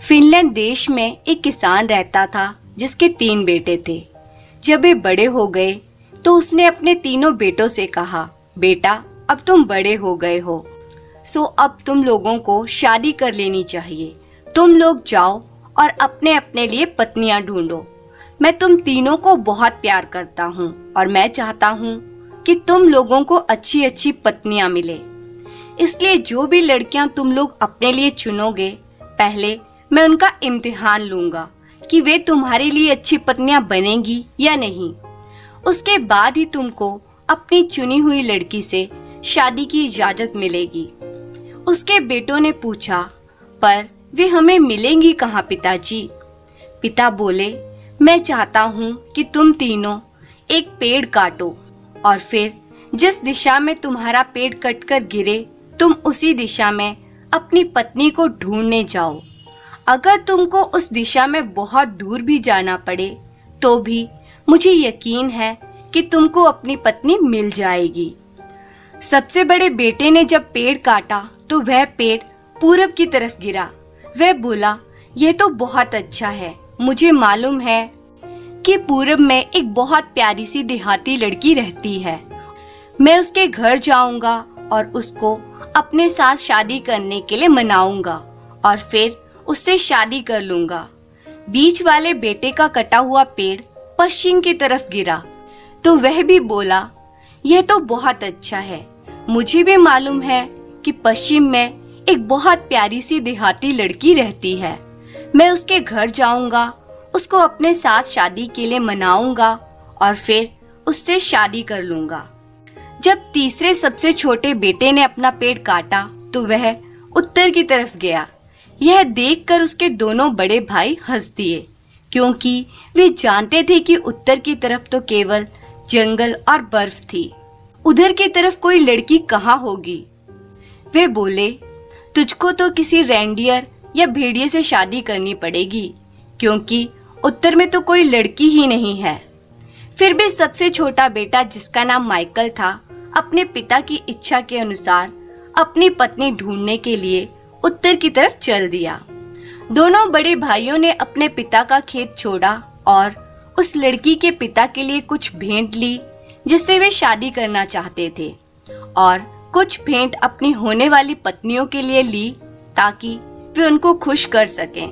Finland देश में एक किसान रहता था जिसके 3 बेटे थे। जब वे बड़े हो गए तो उसने अपने तीनों बेटों से कहा, बेटा अब तुम बड़े हो गए हो, सो अब तुम लोगों को शादी कर लेनी चाहिए। तुम लोग जाओ और अपने अपने लिए पत्नियां ढूंढो। मैं तुम तीनों को बहुत प्यार करता हूँ और मैं चाहता हूँ कि तुम लोगों को अच्छी अच्छी पत्नियां मिले। इसलिए जो भी लड़कियां तुम लोग अपने लिए चुनोगे, पहले मैं उनका इम्तिहान लूंगा कि वे तुम्हारे लिए अच्छी पत्नियां बनेंगी या नहीं। उसके बाद ही तुमको अपनी चुनी हुई लड़की से शादी की इजाजत मिलेगी। उसके बेटों ने पूछा, पर वे हमें मिलेंगी कहाँ पिताजी? पिता बोले, मैं चाहता हूँ कि तुम तीनों एक पेड़ काटो और फिर जिस दिशा में तुम्हारा पेड़ कटकर गिरे तुम उसी दिशा में अपनी पत्नी को ढूंढने जाओ। अगर तुमको उस दिशा में बहुत दूर भी जाना पड़े तो भी मुझे यकीन है कि तुमको अपनी पत्नी मिल जाएगी। सबसे बड़े बेटे ने जब पेड़ काटा तो वह पेड़ पूरब की तरफ गिरा। वह बोला, यह तो बहुत अच्छा है। मुझे मालूम है कि पूरब में एक बहुत प्यारी सी देहाती लड़की रहती है। मैं उसके घर जाऊंगा और उसको अपने साथ शादी करने के लिए मनाऊंगा और फिर उससे शादी कर लूंगा। बीच वाले बेटे का कटा हुआ पेड़ पश्चिम की तरफ गिरा तो वह भी बोला, यह तो बहुत अच्छा है। मुझे भी मालूम है कि पश्चिम में एक बहुत प्यारी सी देहाती लड़की रहती है। मैं उसके घर जाऊंगा, उसको अपने साथ शादी के लिए मनाऊंगा और फिर उससे शादी कर लूंगा। जब तीसरे सबसे छोटे बेटे ने अपना पेड़ काटा तो वह उत्तर की तरफ गया। यह देखकर उसके दोनों बड़े भाई हंस दिए, क्योंकि वे जानते थे कि उत्तर की तरफ तो केवल जंगल और बर्फ थी। उधर की तरफ कोई लड़की कहाँ होगी? वे बोले, तुझको तो किसी रेंडियर या भेड़िए से शादी करनी पड़ेगी, क्योंकि उत्तर में तो कोई लड़की ही नहीं है। फिर भी सबसे छोटा बेटा, जिसका नाम माइकल था, अपने पिता की इच्छा के अनुसार अपनी पत्नी ढूंढने के लिए उत्तर की तरफ चल दिया। दोनों बड़े भाइयों ने अपने पिता का खेत छोड़ा और उस लड़की के पिता के लिए कुछ भेंट ली जिससे वे शादी करना चाहते थे, और कुछ भेंट अपनी होने वाली पत्नियों के लिए ली ताकि वे उनको खुश कर सकें,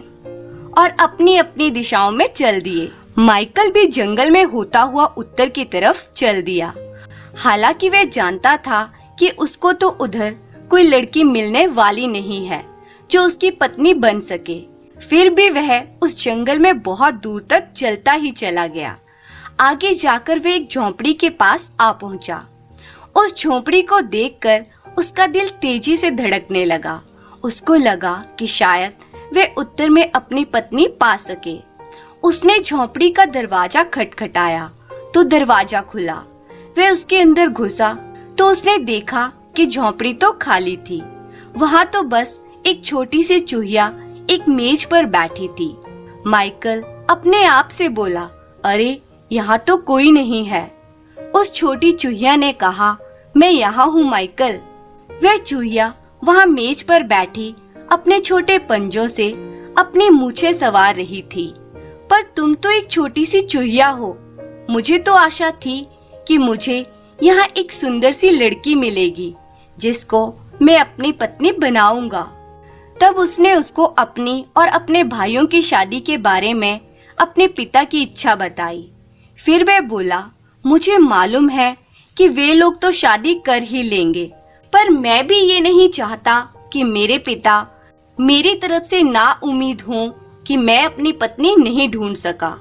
और अपनी अपनी दिशाओं में चल दिए। माइकल भी जंगल में होता हुआ उत्तर की तरफ चल दिया। हालांकि वह जानता था कि उसको तो उधर कोई लड़की मिलने वाली नहीं है जो उसकी पत्नी बन सके। फिर भी वह उस जंगल में बहुत दूर तक चलता ही चला गया। आगे जाकर वह एक झोंपड़ी के पास आ पहुंचा। उस झोंपड़ी को देखकर उसका दिल तेजी से धड़कने लगा। उसको लगा कि शायद वह उत्तर में अपनी पत्नी पा सके। उसने झोंपड़ी का दरवाजा खटखटाया तो दरवाजा खुला। वह उसके अंदर घुसा तो उसने देखा कि झोंपड़ी तो खाली थी। वहां तो बस एक छोटी सी चूहिया एक मेज पर बैठी थी। माइकल अपने आप से बोला, अरे यहाँ तो कोई नहीं है। उस छोटी चूहिया ने कहा, मैं यहाँ हूँ माइकल। वह चूहिया वहाँ मेज पर बैठी अपने छोटे पंजों से अपनी मूछें संवार रही थी। पर तुम तो एक छोटी सी चूहिया हो। मुझे तो आशा थी कि मुझे यहाँ एक सुंदर सी लड़की मिलेगी जिसको मैं अपनी पत्नी बनाऊंगा। तब उसने उसको अपनी और अपने भाइयों की शादी के बारे में अपने पिता की इच्छा बताई। फिर वह बोला, मुझे मालूम है कि वे लोग तो शादी कर ही लेंगे, पर मैं भी ये नहीं चाहता कि मेरे पिता मेरी तरफ से ना उम्मीद हों कि मैं अपनी पत्नी नहीं ढूंढ सका।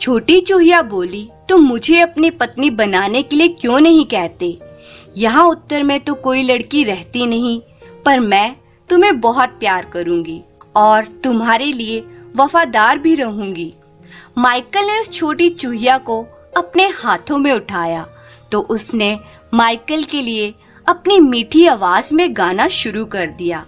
छोटी चूहिया बोली, तुम मुझे अपनी पत्नी बनाने के लिए क्यों नहीं कहते? यहाँ उत्तर में तो कोई लड़की रहती नहीं, पर मैं तुम्हें बहुत प्यार करूंगी और तुम्हारे लिए वफादार भी रहूंगी। माइकल ने उस छोटी चूहिया को अपने हाथों में उठाया तो उसने माइकल के लिए अपनी मीठी आवाज में गाना शुरू कर दिया।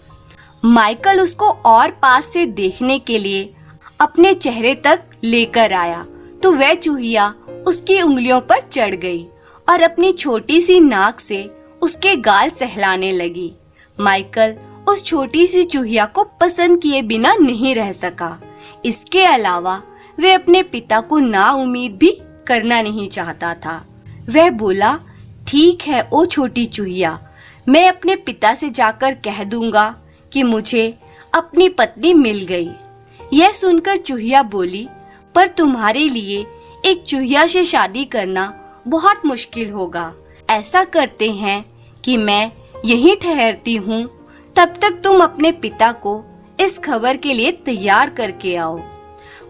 माइकल उसको और पास से देखने के लिए अपने चेहरे तक लेकर आया तो वह चूहिया उसकी उंगलियों पर चढ़ गई और अपनी छोटी सी नाक से उसके गाल सहलाने लगी। माइकल उस छोटी सी चूहिया को पसंद किए बिना नहीं रह सका। इसके अलावा वह अपने पिता को नाउम्मीद भी करना नहीं चाहता था। वह बोला, ठीक है ओ छोटी चूहिया, मैं अपने पिता से जाकर कह दूंगा कि मुझे अपनी पत्नी मिल गई। यह सुनकर चूहिया बोली, पर तुम्हारे लिए एक चूहिया से शादी करना बहुत मुश्किल होगा। ऐसा करते हैं कि मैं यहीं ठहरती हूँ, तब तक तुम अपने पिता को इस खबर के लिए तैयार करके आओ।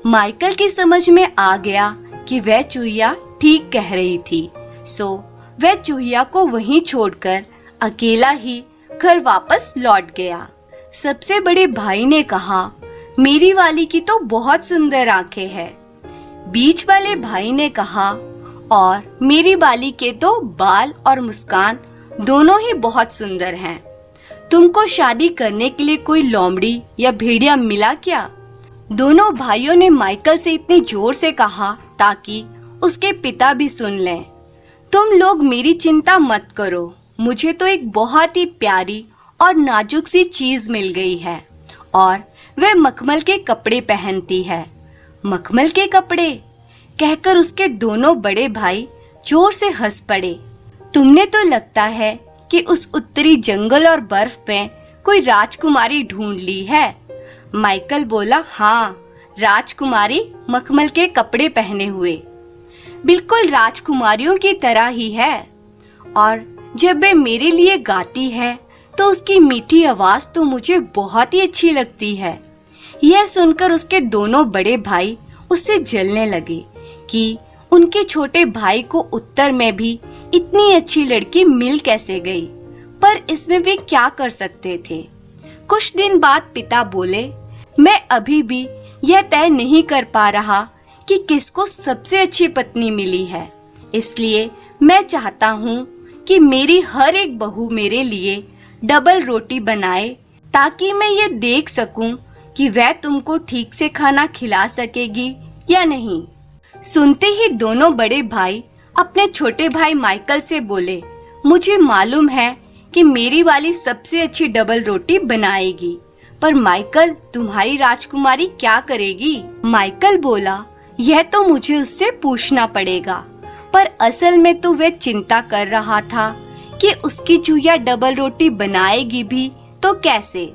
माइकल की समझ में आ गया कि वह चूहिया ठीक कह रही थी, सो वह चूहिया को वहीं छोड़कर अकेला ही घर वापस लौट गया। सबसे बड़े भाई ने कहा, मेरी वाली की तो बहुत सुंदर आंखें हैं। बीच वाले भाई ने कहा, और मेरी वाली के तो बाल और मुस्कान दोनों ही बहुत सुंदर हैं। तुमको शादी करने के लिए कोई लोमड़ी या भेड़िया मिला क्या? दोनों भाइयों ने माइकल से इतने जोर से कहा ताकि उसके पिता भी सुन लें। तुम लोग मेरी चिंता मत करो, मुझे तो एक बहुत ही प्यारी और नाजुक सी चीज मिल गई है और वह मखमल के कपड़े पहनती है। मखमल के कपड़े कहकर उसके दोनों बड़े भाई जोर से हंस पड़े। तुमने तो लगता है कि उस उत्तरी जंगल और बर्फ में कोई राजकुमारी ढूंढ ली है। माइकल बोला, हाँ, राजकुमारी मखमल के कपड़े पहने हुए, बिल्कुल राजकुमारियों की तरह ही है। और जब वह मेरे लिए गाती है तो उसकी मीठी आवाज तो मुझे बहुत ही अच्छी लगती है। यह सुनकर उसके दोनों बड़े भाई उससे जलने लगे कि उनके छोटे भाई को उत्तर में भी इतनी अच्छी लड़की मिल कैसे गई, पर इसमें वे क्या कर सकते थे। कुछ दिन बाद पिता बोले, मैं अभी भी यह तय नहीं कर पा रहा कि किसको सबसे अच्छी पत्नी मिली है, इसलिए मैं चाहता हूँ कि मेरी हर एक बहू मेरे लिए डबल रोटी बनाए ताकि मैं ये देख सकूं कि वह तुमको ठीक से खाना खिला सकेगी या नहीं। सुनते ही दोनों बड़े भाई अपने छोटे भाई माइकल से बोले, मुझे मालूम है कि मेरी वाली सबसे अच्छी डबल रोटी बनाएगी, पर माइकल तुम्हारी राजकुमारी क्या करेगी? माइकल बोला, यह तो मुझे उससे पूछना पड़ेगा, पर असल में तो वह चिंता कर रहा था कि उसकी चूहिया डबल रोटी बनाएगी भी तो कैसे।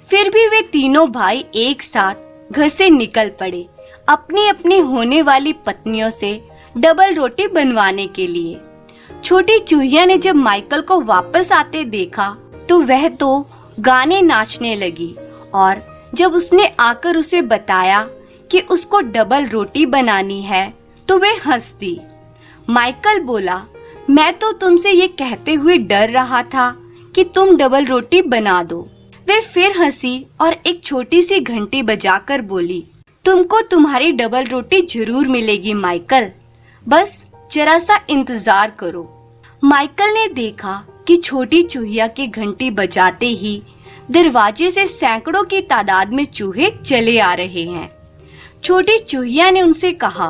फिर भी वे तीनों भाई एक साथ घर से निकल पड़े अपनी अपनी होने वाली पत्नियों से डबल रोटी बनवाने के लिए। छोटी चूहिया ने जब माइकल को वापस आते देखा तो वह तो गाने नाचने लगी, और जब उसने आकर उसे बताया कि उसको डबल रोटी बनानी है तो वे हंस दी। माइकल बोला, मैं तो तुमसे ये कहते हुए डर रहा था कि तुम डबल रोटी बना दो। वे फिर हंसी और एक छोटी सी घंटी बजाकर बोली, तुमको तुम्हारी डबल रोटी जरूर मिलेगी माइकल, बस जरा सा इंतजार करो। माइकल ने देखा कि छोटी चूहिया की घंटी बजाते ही दरवाजे से सैकड़ों की तादाद में चूहे चले आ रहे हैं। छोटी चूहिया ने उनसे कहा,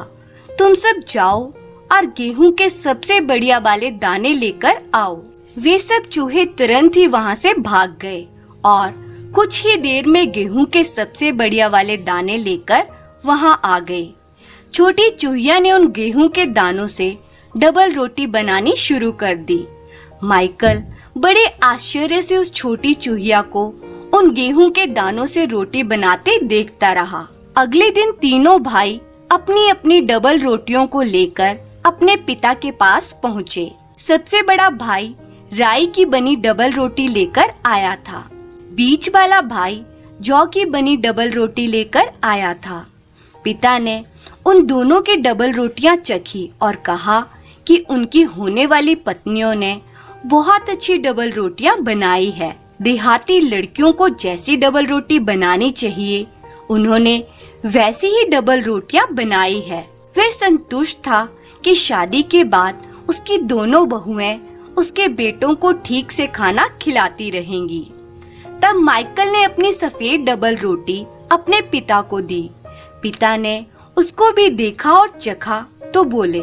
तुम सब जाओ और गेहूं के सबसे बढ़िया वाले दाने लेकर आओ। वे सब चूहे तुरंत ही वहां से भाग गए और कुछ ही देर में गेहूं के सबसे बढ़िया वाले दाने लेकर वहां आ गए। छोटी चूहिया ने उन गेहूं के दानों से डबल रोटी बनानी शुरू कर दी। माइकल बड़े आश्चर्य से उस छोटी चूहिया को उन गेहूं के दानों से रोटी बनाते देखता रहा। अगले दिन तीनों भाई अपनी अपनी डबल रोटियों को लेकर अपने पिता के पास पहुँचे। सबसे बड़ा भाई राई की बनी डबल रोटी लेकर आया था। बीच वाला भाई जौ की बनी डबल रोटी लेकर आया था। पिता ने उन दोनों की डबल रोटियां चखी और कहा कि उनकी होने वाली पत्नियों ने बहुत अच्छी डबल रोटियां बनाई है। देहाती लड़कियों को जैसी डबल रोटी बनानी चाहिए उन्होंने वैसी ही डबल रोटियां बनाई है। वह संतुष्ट था कि शादी के बाद उसकी दोनों बहुएं उसके बेटों को ठीक से खाना खिलाती रहेंगी। तब माइकल ने अपनी सफेद डबल रोटी अपने पिता को दी। पिता ने उसको भी देखा और चखा तो बोले,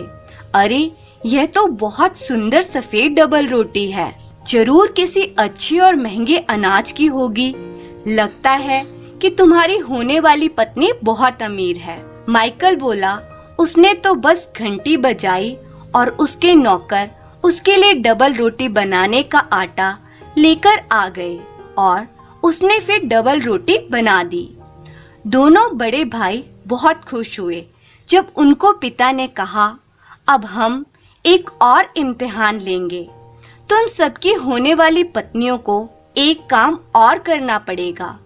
अरे यह तो बहुत सुंदर सफेद डबल रोटी है। जरूर किसी अच्छी और महंगे अनाज की होगी। लगता है कि तुम्हारी होने वाली पत्नी बहुत अमीर है। माइकल बोला, उसने तो बस घंटी बजाई और उसके नौकर उसके लिए डबल रोटी बनाने का आटा लेकर आ गए और उसने फिर डबल रोटी बना दी। दोनों बड़े भाई बहुत खुश हुए जब उनको पिता ने कहा, अब हम एक और इम्तिहान लेंगे। तुम सबकी होने वाली पत्नियों को एक काम और करना पड़ेगा।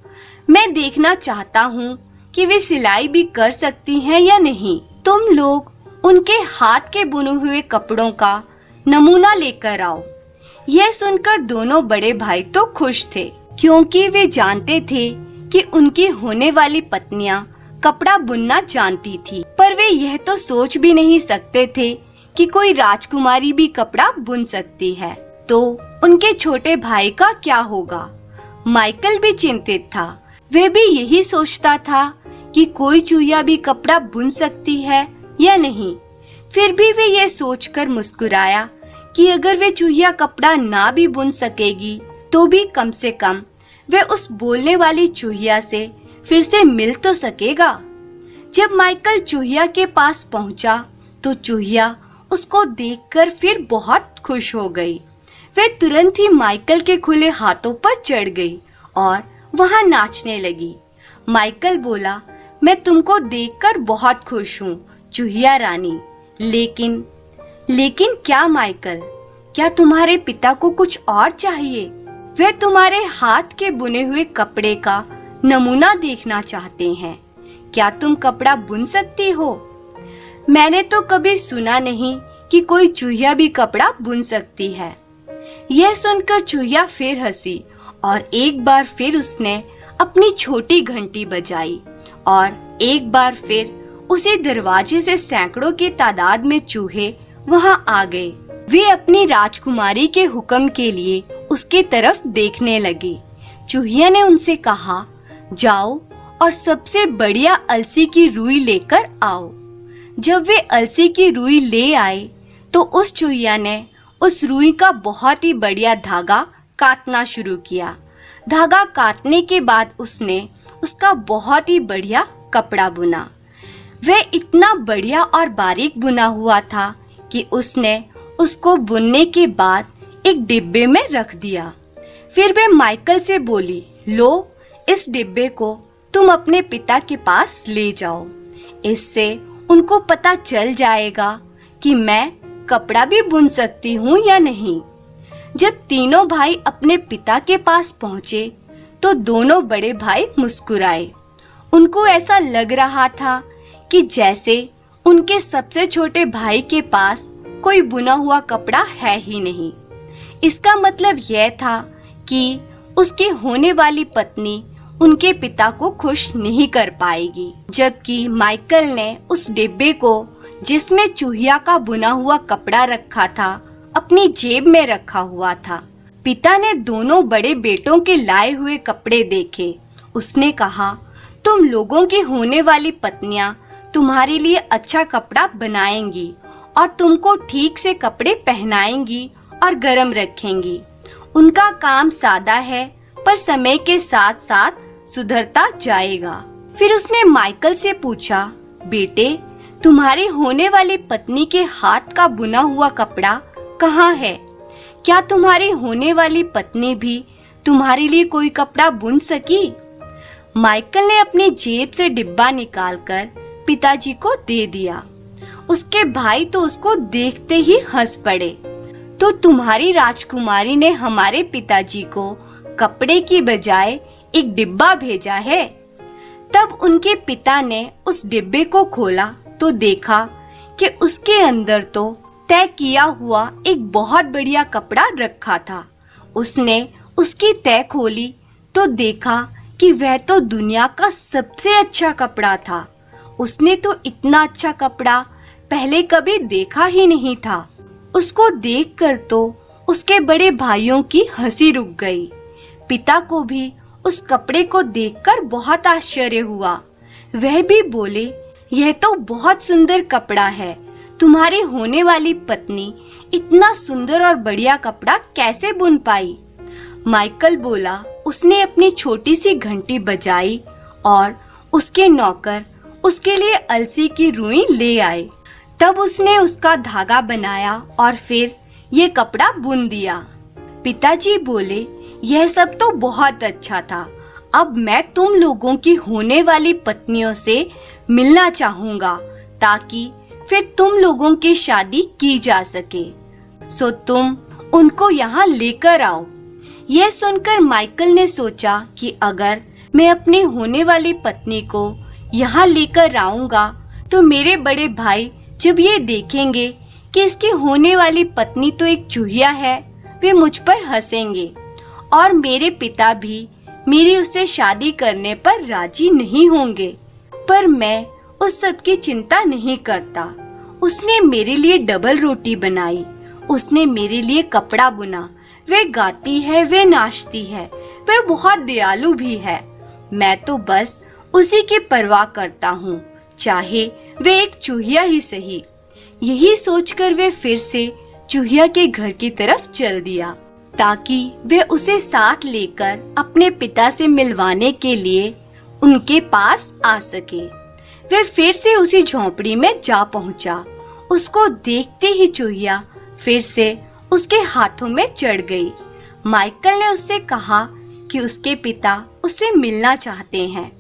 मैं देखना चाहता हूँ कि वे सिलाई भी कर सकती हैं या नहीं। तुम लोग उनके हाथ के बुने हुए कपड़ों का नमूना लेकर आओ। यह सुनकर दोनों बड़े भाई तो खुश थे, क्योंकि वे जानते थे कि उनकी होने वाली पत्नियां कपड़ा बुनना जानती थी। पर वे यह तो सोच भी नहीं सकते थे कि कोई राजकुमारी भी कपड़ा बुन सकती है। तो उनके छोटे भाई का क्या होगा? माइकल भी चिंतित था। वह भी यही सोचता था कि कोई चूहिया भी कपड़ा बुन सकती है या नहीं। फिर भी वे ये सोचकर मुस्कुराया कि अगर वे चूहिया कपड़ा ना भी बुन सकेगी तो भी कम से कम वे उस बोलने वाली चूहिया से फिर से मिल तो सकेगा। जब माइकल चूहिया के पास पहुंचा तो चूहिया उसको देखकर फिर बहुत खुश हो गई। वे तुरंत ही माइकल के खुले हाथों पर चढ़ गई और वहां नाचने लगी। माइकल बोला, मैं तुमको देखकर बहुत खुश हूँ चूहिया रानी, लेकिन क्या माइकल, क्या तुम्हारे पिता को कुछ और चाहिए? वे तुम्हारे हाथ के बुने हुए कपड़े का नमूना देखना चाहते हैं। क्या तुम कपड़ा बुन सकती हो? मैंने तो कभी सुना नहीं कि कोई चूहिया भी कपड़ा बुन सकती है। यह सुनकर चूहिया फिर हंसी और एक बार फिर उसने अपनी छोटी घंटी बजाई और एक बार फिर उसी दरवाजे से सैकड़ों की तादाद में चूहे वहां आ गए। वे अपनी राजकुमारी के हुक्म के लिए उसकी तरफ देखने लगे। चूहिया ने उनसे कहा, जाओ और सबसे बढ़िया अलसी की रुई लेकर आओ। जब वे अलसी की रुई ले आए तो उस चूहिया ने उस रुई का बहुत ही बढ़िया धागा काटना शुरू किया। धागा काटने के बाद उसने उसका बहुत ही बढ़िया कपड़ा बुना। वह इतना बढ़िया और बारीक बुना हुआ था कि उसने उसको बुनने के बाद एक डिब्बे में रख दिया। फिर वे माइकल से बोली, लो, इस डिब्बे को तुम अपने पिता के पास ले जाओ। इससे उनको पता चल जाएगा कि मैं कपड़ा भी बुन सकती हूँ या नहीं। जब तीनों भाई अपने पिता के पास पहुँचे तो दोनों बड़े भाई मुस्कुराए। उनको ऐसा लग रहा था कि जैसे उनके सबसे छोटे भाई के पास कोई बुना हुआ कपड़ा है ही नहीं। इसका मतलब यह था कि उसकी होने वाली पत्नी उनके पिता को खुश नहीं कर पाएगी। जबकि माइकल ने उस डिब्बे को जिसमें चूहिया का बुना हुआ कपड़ा रखा था अपनी जेब में रखा हुआ था। पिता ने दोनों बड़े बेटों के लाए हुए कपड़े देखे। उसने कहा, तुम लोगों की होने वाली पत्नियां तुम्हारे लिए अच्छा कपड़ा बनाएंगी और तुमको ठीक से कपड़े पहनाएंगी और गर्म रखेंगी। उनका काम सादा है पर समय के साथ साथ सुधरता जाएगा। फिर उसने माइकल से पूछा, बेटे, तुम्हारी होने वाली पत्नी के हाथ का बुना हुआ कपड़ा कहाँ है? क्या तुम्हारी होने वाली पत्नी भी तुम्हारे लिए कोई कपड़ा बुन सकी? माइकल ने अपनी जेब से डिब्बा निकालकर पिताजी को दे दिया। उसके भाई तो उसको देखते ही हंस पड़े। तो तुम्हारी राजकुमारी ने हमारे पिताजी को कपड़े की बजाय एक डिब्बा भेजा है। तब उनके पिता ने उस डिब्बे को खोला तो देखा कि उसके अंदर तो तय किया हुआ एक बहुत बढ़िया कपड़ा रखा था। उसने उसकी तय खोली तो देखा कि वह तो दुनिया का सबसे अच्छा कपड़ा था। उसने तो इतना अच्छा कपड़ा पहले कभी देखा ही नहीं था। उसको देखकर तो उसके बड़े भाइयों की हंसी रुक गई। पिता को भी उस कपड़े को देखकर बहुत आश्चर्य हुआ। वह भी बोले, यह तो बहुत सुंदर कपड़ा है। तुम्हारी होने वाली पत्नी इतना सुंदर और बढ़िया कपड़ा कैसे बुन पाई? माइकल बोला, उसने अपनी छोटी सी घंटी बजाई और उसके नौकर उसके लिए अलसी की रुई ले आए। तब उसने उसका धागा बनाया और फिर ये कपड़ा बुन दिया। पिताजी बोले, यह सब तो बहुत अच्छा था। अब मैं तुम लोगों की होने वाली पत्नियों से मिलना चाहूँगा ताकि फिर तुम लोगों की शादी की जा सके। सो तुम उनको यहाँ लेकर आओ। यह सुनकर माइकल ने सोचा कि अगर मैं अपनी होने वाली पत्नी को यहाँ लेकर आऊँगा तो मेरे बड़े भाई जब ये देखेंगे कि इसकी होने वाली पत्नी तो एक चूहिया है, वे मुझ पर हंसेंगे और मेरे पिता भी मेरी उससे शादी करने पर राजी नहीं होंगे। पर मैं उस सब की चिंता नहीं करता। उसने मेरे लिए डबल रोटी बनाई, उसने मेरे लिए कपड़ा बुना, वे गाती है, वे नाचती है, वे बहुत दयालु भी है। मैं तो बस उसी की परवाह करता हूँ, चाहे वे एक चूहिया ही सही। यही सोचकर वे फिर से चूहिया के घर की तरफ चल दिया ताकि वे उसे साथ लेकर अपने पिता से मिलवाने के लिए उनके पास आ सके। वे फिर से उसी झोंपड़ी में जा पहुंचा। उसको देखते ही चूहिया फिर से उसके हाथों में चढ़ गई। माइकल ने उससे कहा कि उसके पिता उससे मिलना चाहते हैं।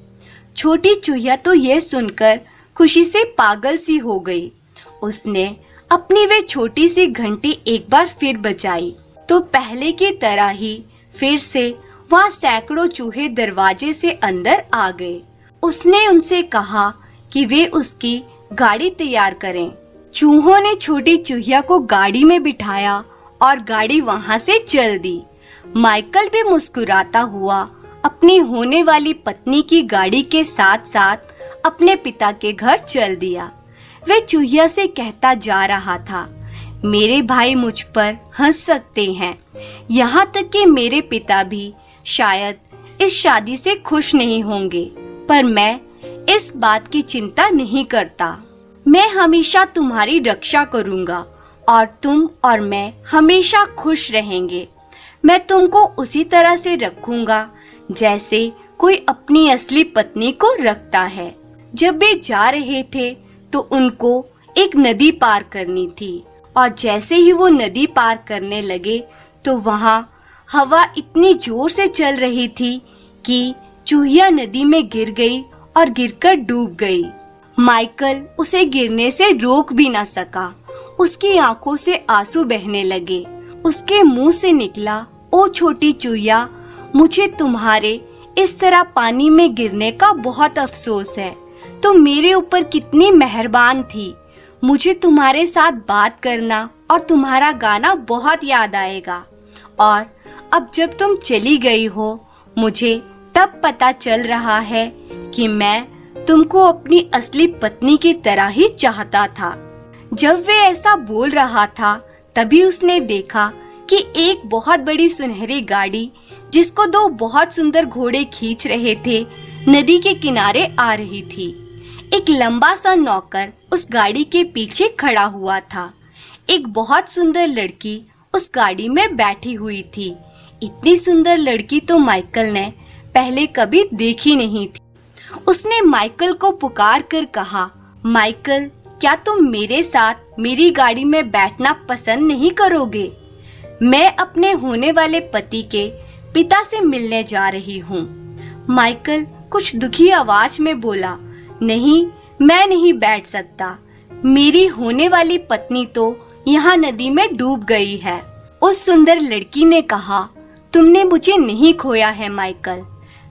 छोटी चूहिया तो यह सुनकर खुशी से पागल सी हो गई। उसने अपनी वे छोटी सी घंटी एक बार फिर बजाई तो पहले की तरह ही फिर से वहाँ सैकड़ों चूहे दरवाजे से अंदर आ गए। उसने उनसे कहा कि वे उसकी गाड़ी तैयार करें। चूहों ने छोटी चूहिया को गाड़ी में बिठाया और गाड़ी वहाँ से चल दी। माइकल भी मुस्कुराता हुआ अपनी होने वाली पत्नी की गाड़ी के साथ साथ अपने पिता के घर चल दिया। वे चूहिया से कहता जा रहा था, मेरे भाई मुझ पर हंस सकते हैं, यहाँ तक कि मेरे पिता भी शायद इस शादी से खुश नहीं होंगे, पर मैं इस बात की चिंता नहीं करता। मैं हमेशा तुम्हारी रक्षा करूँगा और तुम और मैं हमेशा खुश रहेंगे। मैं तुमको उसी तरह से रखूँगा जैसे कोई अपनी असली पत्नी को रखता है। जब वे जा रहे थे तो उनको एक नदी पार करनी थी और जैसे ही वो नदी पार करने लगे तो वहाँ हवा इतनी जोर से चल रही थी कि चूहिया नदी में गिर गई और गिरकर डूब गई। माइकल उसे गिरने से रोक भी ना सका। उसकी आंखों से आंसू बहने लगे। उसके मुंह से निकला, ओ छोटी चूहिया, मुझे तुम्हारे इस तरह पानी में गिरने का बहुत अफसोस है। तुम मेरे ऊपर कितनी मेहरबान थी। मुझे तुम्हारे साथ बात करना और तुम्हारा गाना बहुत याद आएगा। और अब जब तुम चली गई हो, मुझे तब पता चल रहा है कि मैं तुमको अपनी असली पत्नी की तरह ही चाहता था। जब वे ऐसा बोल रहा था तभी उसने देखा कि एक बहुत बड़ी सुनहरी गाड़ी जिसको दो बहुत सुंदर घोड़े खींच रहे थे नदी के किनारे आ रही थी। एक लंबा सा नौकर उस गाड़ी के पीछे खड़ा हुआ था। एक बहुत सुंदर लड़की उस गाड़ी में बैठी हुई थी। इतनी सुंदर लड़की तो माइकल ने पहले कभी देखी नहीं थी। उसने माइकल को पुकार कर कहा, माइकल, क्या तुम मेरे साथ मेरी गाड़ी में बैठना पसंद नहीं करोगे? मैं अपने होने वाले पति के पिता से मिलने जा रही हूँ। माइकल कुछ दुखी आवाज में बोला, नहीं, मैं नहीं बैठ सकता। मेरी होने वाली पत्नी तो यहाँ नदी में डूब गई है। उस सुंदर लड़की ने कहा, तुमने मुझे नहीं खोया है माइकल।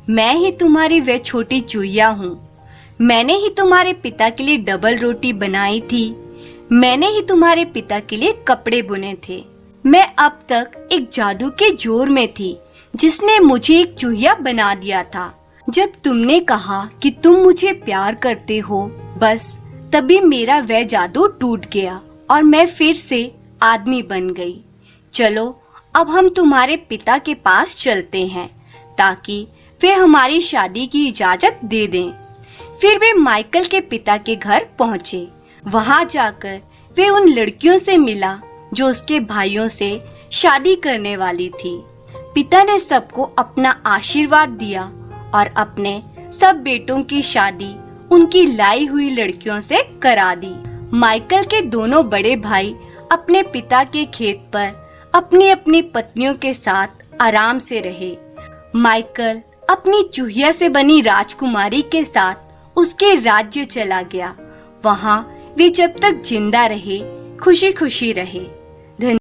मैं ही तुम्हारी वह छोटी चूहिया हूँ। मैंने ही तुम्हारे पिता के लिए डबल रोटी बनाई थी। मैंने ही तुम्हारे पिता के लिए कपड़े बुने थे। मैं अब तक एक जादू के जोर में थी जिसने मुझे एक चूहिया बना दिया था। जब तुमने कहा कि तुम मुझे प्यार करते हो, बस तभी मेरा वह जादू टूट गया और मैं फिर से आदमी बन गई। चलो अब हम तुम्हारे पिता के पास चलते हैं ताकि वे हमारी शादी की इजाजत दे दें। फिर वे माइकल के पिता के घर पहुँचे। वहाँ जाकर वे उन लड़कियों से मिला जो उसके भाइयों से शादी करने वाली थी। पिता ने सबको अपना आशीर्वाद दिया और अपने सब बेटों की शादी उनकी लाई हुई लड़कियों से करा दी। माइकल के दोनों बड़े भाई अपने पिता के खेत पर अपनी अपनी पत्नियों के साथ आराम से रहे। माइकल अपनी चूहिया से बनी राजकुमारी के साथ उसके राज्य चला गया। वहाँ वे जब तक जिंदा रहे खुशी खुशी रहे।